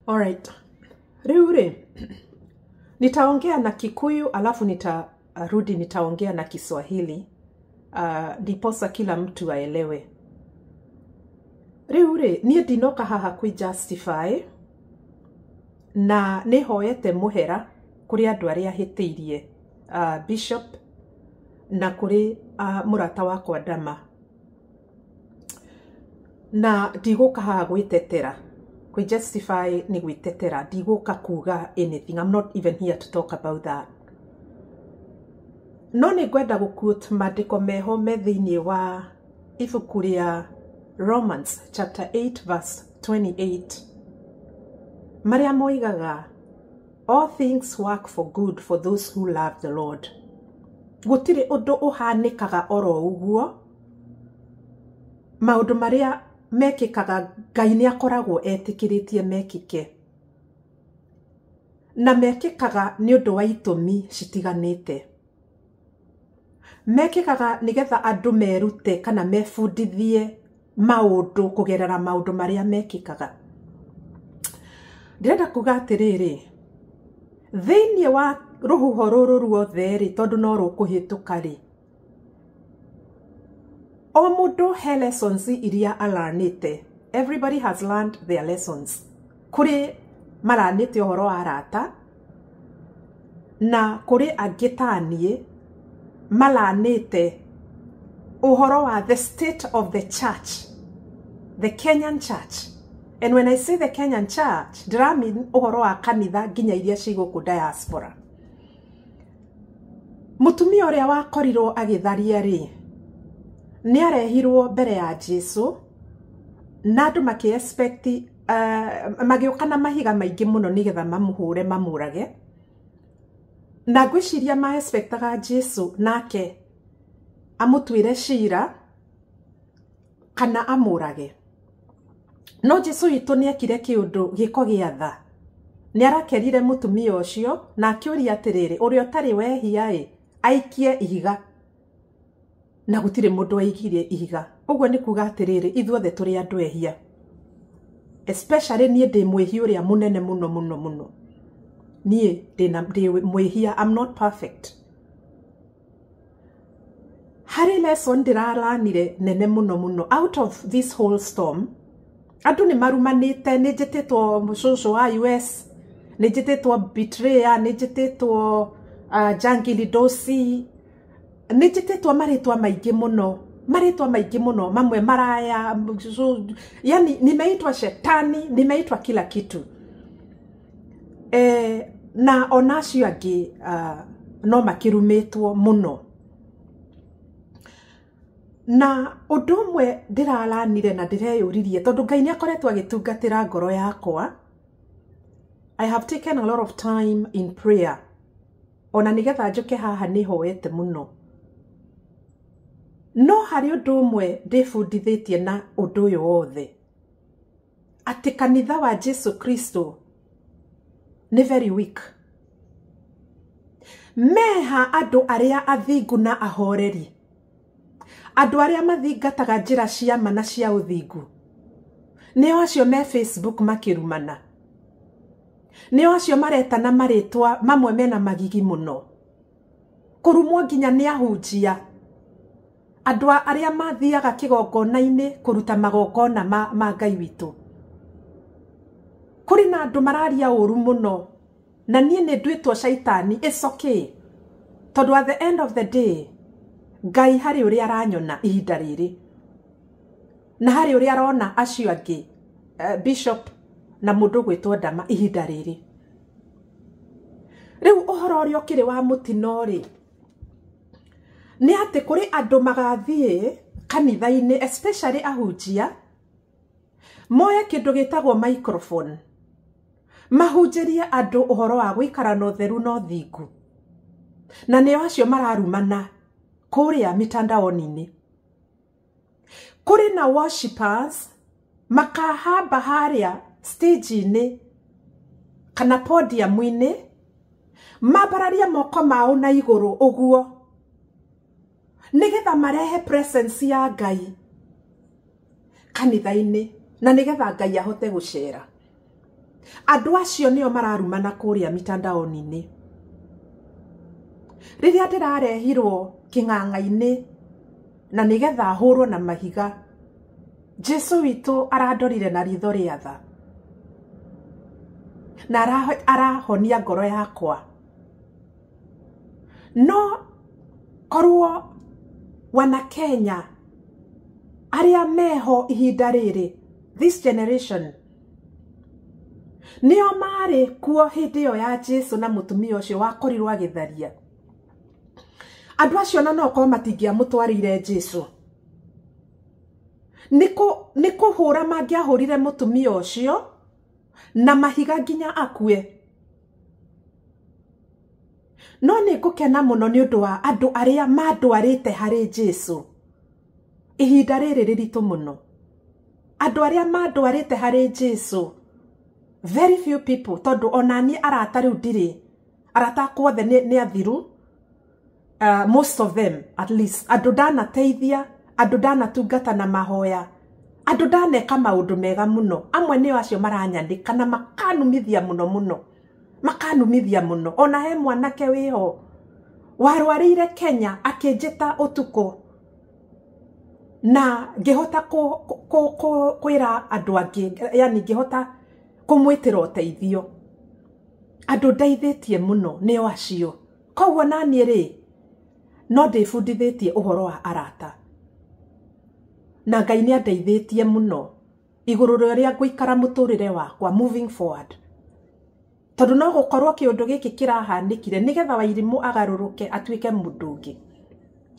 Alright. Riure. Nitaongea na Kikuyu alafu nitarudi nitaongea na Kiswahili. Ndiposa kila mtu aelewe. Riure, nie dinoka haha kui justify na nihoete muhera kuri andu aria hitiirie Bishop na kuri murata wakwa Dama. Na ndiguka haha gwitetera. Kui justify ni gwitetera. Ndiguka kuga anything. I'm not even here to talk about that. No ni gwenda guquote mandiko meho me thiini wa ibuku ria Romans chapter 8 verse 28. Maria moigaga, all things work for good for those who love the Lord. Gutire undu uhanikaga oro uguo. Maundu maria mekikaga Ngai ni akoragwo etikiritie mekike. Na mekikaga ni undu wa itumi citiganite. Mekikaga nigetha andu merute kana mefundithie maundu kugerera maundu maria mekikaga. Ndirenda kuga atiriri, thiini wa ruhuho ruru ruothe ri tondu no rukuhituka ri, o mundu he lessons iria alanite. Everybody has learned their lessons. Kuri maranite uhoro wa arata na kuri agitanie malanite uhoro wa the state of the church, the Kenyan church. And when I say the Kenyan church, I mean uhoro wa kanitha nginya iria ciguku diaspora. Mutumia uria wakorirwo agitharia ri ni arehirwo mbere ya Jesu na andu maki-expect magiuka na mahiga maingi muno nigetha mamuhure mamurage. Na gwiciria ma-expectaga Jesu nake amutwire cira kana amurage. No Jesu itu ni ekire kiundu giko giatha. Ni arakerire mutumia ucio na akiuria atiriri, uria utari wehia aikie ihiga. Na gutire mundu aigirie ihiga. Uguo ni kuga atiriri, ithuothe turi andu ehia. Especially nie ndi mwihia uria munene muno muno muno. Nie ndi mwihia, I'm not perfect. Hari lesson ndiraranire nene muno muno. Out of this whole storm, andu ni marumanite, ni jitetwo mushushu wa US, ni jitetwo betrayer, ni jitetwo jangili dosi, ni jitetwo maritwa maingi muno. Maritwa maingi muno, mamwe maraya, yani nimeitwa shetani, nimeitwa kila kitu. Na onacio angi no makirumitwo muno. Na undu umwe ndiraranire na ndireyuririe tondu Ngai ni akoretwo agitungatira ngoro yakwa. I have taken a lot of time in prayer. Ona nigetha njuke haha ni hoete muno. No hari undu umwe ndibundithitie na undu uyu wothe. Ati kanitha wa Jesu Kristo ni very weak. Meha andu aria athingu na ahoreri. Andu aria mathingataga njira cia ma na cia uthingu. Nio acio me Facebook makirumana. Nio acio maretana maritwa mamwe mena magigi muno. Kurumwo nginya ni ahunjia. Andu aria mathiaga kigongona-ini kuruta magongona ma Ngai witu. Kuri na andu mararia uru muno. Na nie ni ndwitwo shaitani, it's okay. Tondu at the end of the day, Ngai hari uria aranyona ihinda riri. Na hari uria arona acio angi, Bishop na mundu gwitwo Dama ihinda riri. Riu uhoro uria ukiri wa mutino ri, ni ati kuri andu magathie kanitha-ini, especially ahunjia, moya kindu gitagwo microphone. Mahunjirie andu uhoro wa guikara no theru no thingu. Na nio acio mararumana kuria mitandaoni-ini. Kuri na worshipers makahamba haria stage-ini kana podium-ini mabararia moko mao na iguru uguo nigetha marehe presence ya Ngai kanitha-ini na nigetha Ngai ahote gucera. Andũ acio nĩo mararumana kũrĩa mitandaoni-inĩ. Rĩrĩa ndĩrarehirwo kĩng'ang'a-inĩ na nĩgetha hũrwo na mahiga, Jesu witũ arandorire na ritho rĩa tha na arahonia ngoro yakwa. No korwo wana Kenya arĩa meho ihinda rĩrĩ, this generation, nĩo marĩ kuo hĩndĩ ĩyo ya Jesu na mũtumia ũcio wakorirwo agĩtharia, andũ acio no korwo matingĩamũtwarĩire Jesu. Nĩ kũhũra mangĩahũrire mũtumia ũcio na mahiga nginya akue. No nĩ ngũkena mũno nĩ ũndũ wa andũ arĩa mandwarĩte harĩ Jesu ihinda rĩrĩ rĩritũ mũno. Andũ arĩa mandwarĩte harĩ Jesu, very few people, tondũ onani arata rĩu ndirĩ, arata kwothe nĩ athiru, most of them at least. Andũ ndanateithia, andũ ndanatungata na mahoya, andũ ndaneka maũndũ mega mũno. Amwe nĩo acio maranyandĩka na makanumithia mũno mũno, makanumithia mũno. Ona he mwanake wĩho warwarĩire Kenya akĩnjĩta ũtukũ, na ngĩhota kwĩra andũ angĩ, yani ngĩhota kũmwĩtĩra ũteithio. Andũ ndeithĩtie mũno nĩo acio. Koguo naniĩ rĩ, no ndĩbundithĩtie ũhoro wa arata, na Ngai nĩ andeithĩtie mũno igũrũ rĩrĩa ngũikara mũtũrĩre wakwa moving forward. Tondũ no gũkorwo kĩũndũ gĩkĩ kĩrahanĩkire nĩgetha Wairimu agarũrũke atuĩke mũndũ ũngĩ.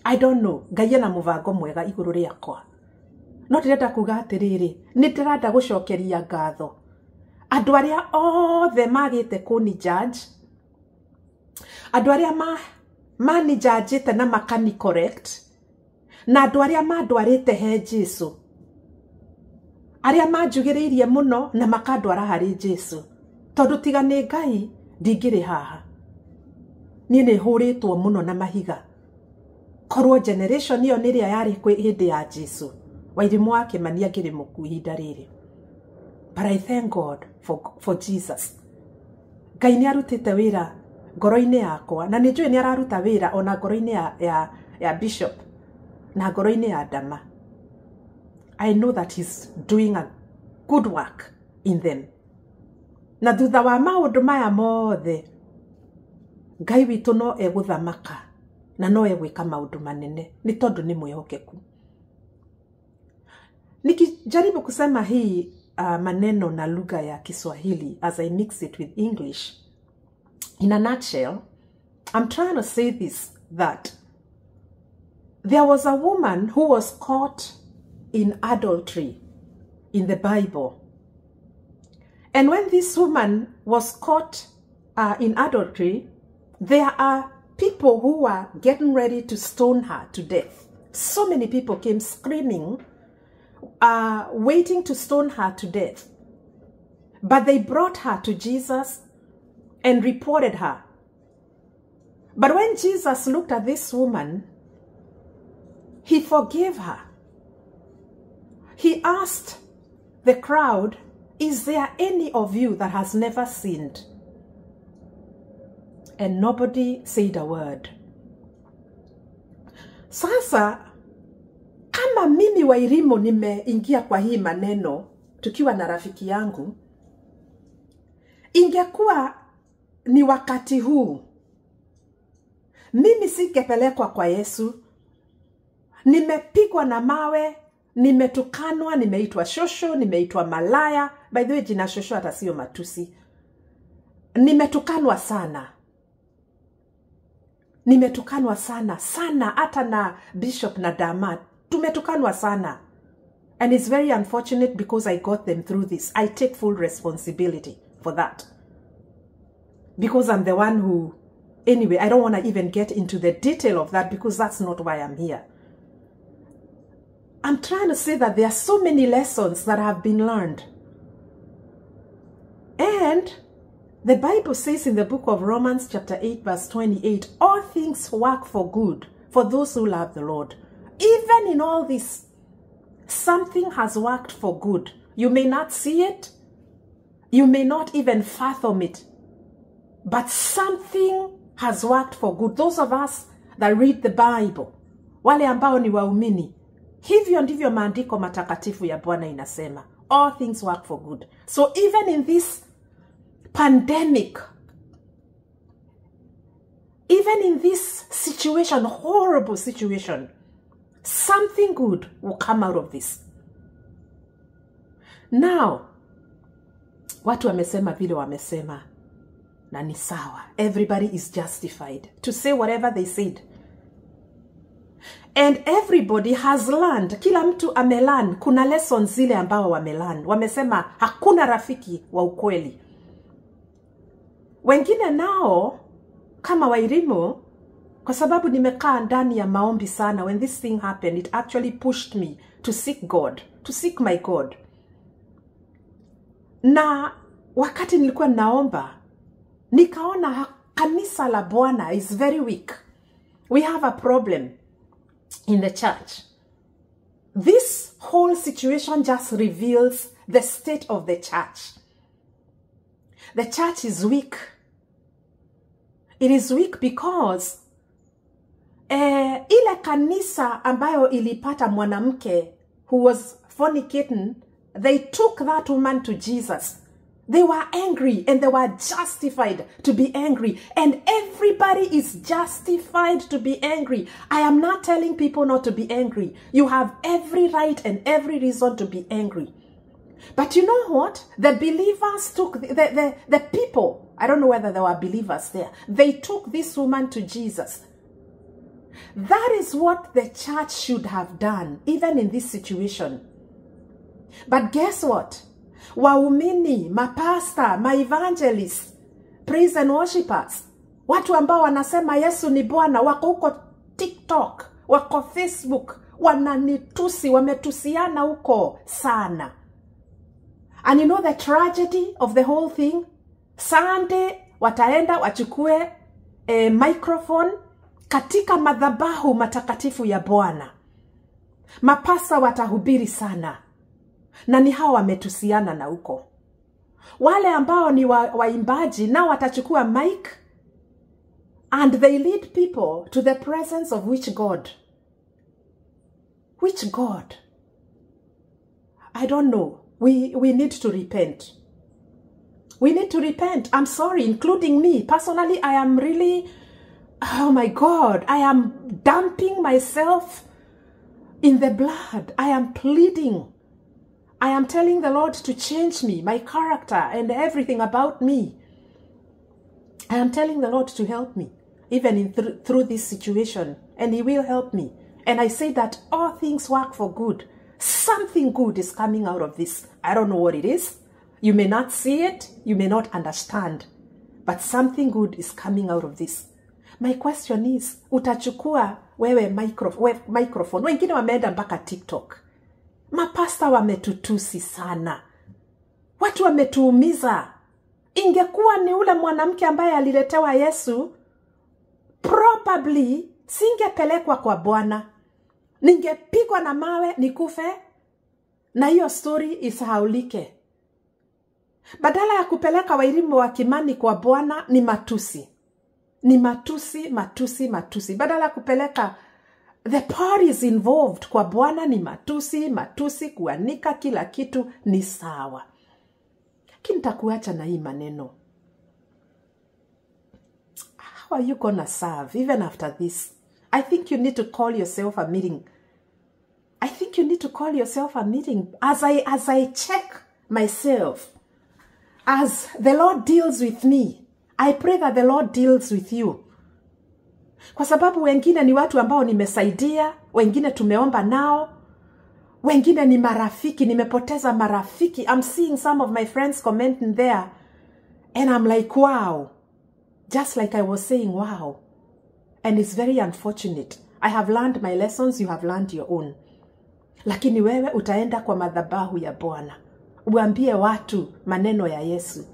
I don't know, Ngai ena mũbango mwega igũrũ rĩakwa. No ndĩrenda kuga atĩrĩrĩ, nĩ ndĩrenda gũcokeria ngatho andũ arĩa othe magĩte kũni judge, andũ arĩa mani judge na makani correct, na andũ arĩa mandwarĩte he Jesu, arĩa manjugĩrĩirie mũno na makandwara harĩ Jesu. Tondũ tiga nĩ Ngai ndingĩrĩ haha. Niĩ nĩ hũrĩtwo mũno na mahiga. Korwo generation ĩyo nĩrĩa yarĩ hĩndĩ ya Jesu, Wairimu wa Kĩmani angĩrĩ mũkuũ ihinda rĩrĩ. But I thank God for Jesus. Ngai nĩ arutĩte wĩra ngoro-inĩ yakwa, na nĩ njũĩ nĩ araruta wĩra ona ngoro-inĩ ya Bishop na ngoro-inĩ ya Dama. I know that he's doing a good work in them. Na thutha wa maũndũ maya mothe, Ngai witũ no egũthamaka na no egwĩka maũndũ manene, nĩ tondũ nĩ mwĩhokeku. Nikijaribu kusema hii maneno na lugha ya Kiswahili as I mix it with English, in a nutshell, I'm trying to say this, that there was a woman who was caught in adultery in the Bible. And when this woman was caught in adultery, there are people who were getting ready to stone her to death. So many people came screaming, waiting to stone her to death. But they brought her to Jesus and reported her. But when Jesus looked at this woman, he forgave her. He asked the crowd, "Is there any of you that has never sinned?" And nobody said a word. Sasa, kama mimi Wairimu nimeingia kwa hii maneno tukiwa na rafiki yangu, ingekuwa ni wakati huu, mimi singepelekwa kwa Yesu. Nimepigwa na mawe, nimetukanwa, nimeitwa shosho, nimeitwa malaya. By the way, jina shosho hata sio matusi. Nimetukanwa sana. Nimetukanwa sana, sana, hata na Bishop na Dama. Tumetukanwa sana. And it's very unfortunate because I got them through this. I take full responsibility for that. Because I'm the one who... Anyway, I don't want to even get into the detail of that because that's not why I'm here. I'm trying to say that there are so many lessons that have been learned. And the Bible says in the book of Romans chapter 8 verse 28, all things work for good for those who love the Lord. Even in all this, something has worked for good. You may not see it. You may not even fathom it. But something has worked for good. Those of us that read the Bible, wale ambao ni waumini, hivyo ndivyo maandiko matakatifu ya Bwana inasema. All things work for good. So even in this pandemic, even in this situation, horrible situation, something good will come out of this. Now, watu wamesema vile wamesema, na ni sawa. Everybody is justified to say whatever they said. And everybody has learned. Kila mtu amelearn. Kuna lessons zile ambao wamelearn. Wamesema hakuna rafiki wa ukweli. Wengine nao, kama Wairimu, kwa sababu nimekaa ndani ya maombi sana, when this thing happened, it actually pushed me to seek God, to seek my God. Na wakati nilikuwa naomba, nikaona kanisa la Bwana is very weak. We have a problem in the church. This whole situation just reveals the state of the church. The church is weak. It is weak because ile kanisa ambayo ilipata mwanamke who was fornicating, they took that woman to Jesus. They were angry and they were justified to be angry. And everybody is justified to be angry. I am not telling people not to be angry. You have every right and every reason to be angry. But you know what? The believers took, the people, I don't know whether there were believers there, they took this woman to Jesus. That is what the church should have done, even in this situation. But guess what? Waumini, mapasta, maevangelists, praise and worshipers, watu ambao wanasema Yesu ni Bwana, wako huko TikTok, wako Facebook, wananitusi, wametusiana huko sana. And you know the tragedy of the whole thing? Sunday wataenda wachukue microphone katika madhabahu matakatifu ya Bwana. Mapasa watahubiri sana. Na ni hao wametusiana na huko. Wale ambao ni waimbaji nao watachukua mic and they lead people to the presence of which God? Which God? I don't know. We need to repent. We need to repent. I'm sorry, including me. Personally, I am really, oh my God, I am dumping myself in the blood. I am pleading. I am telling the Lord to change me, my character and everything about me. I am telling the Lord to help me, even through this situation. And He will help me. And I say that all things work for good. Something good is coming out of this. I don't know what it is. You may not see it. You may not understand. But something good is coming out of this. My question is, utachukua wewe microphone. Wengine wameenda mpaka TikTok. Mapasta wametutusi sana. Watu wametuumiza. Ingekuwa ni ule mwanamke ambaye aliletewa Yesu, probably singepelekwa kwa Bwana. Ningepigwa na mawe nikufe na hiyo story isahaulike. Badala ya kupeleka Wairimu wa Kimani kwa Bwana ni matusi. Ni matusi, matusi, matusi. Badala ya kupeleka the parties involved kwa Bwana ni matusi, matusi, kuanika kila kitu ni sawa. Kintakuacha na hii maneno. How are you gonna serve even after this? I think you need to call yourself a meeting. I think you need to call yourself a meeting. As I check myself, as the Lord deals with me, I pray that the Lord deals with you. Kwa sababu wengine ni watu ambao nimesaidia, wengine tumeomba nao, wengine ni marafiki, nimepoteza marafiki. I'm seeing some of my friends commenting there, and I'm like, wow. Just like I was saying, wow. And it's very unfortunate. I have learned my lessons, you have learned your own. Lakini wewe utaenda kwa madhabahu ya Bwana. Uambie watu maneno ya Yesu.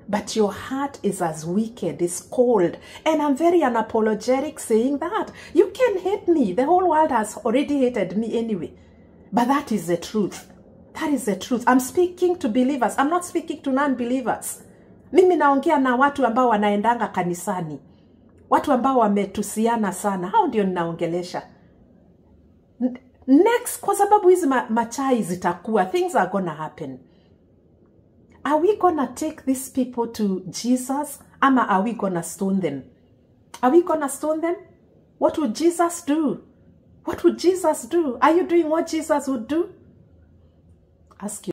But your heart is as wicked, is cold. And I'm very unapologetic saying that. You can hate me. The whole world has already hated me anyway. But that is the truth. That is the truth. I'm speaking to believers. I'm not speaking to non-believers. Mimi naongea na watu ambao wanaendanga kanisani. Watu ambao wametusiana sana. Hao ndio ninaongelesha. Next, kwa sababu hizi machai zitakuwa, things are gonna happen. Are we gonna take these people to Jesus? Ama are we gonna stone them? Are we gonna stone them? What would Jesus do? What would Jesus do? Are you doing what Jesus would do? Ask you.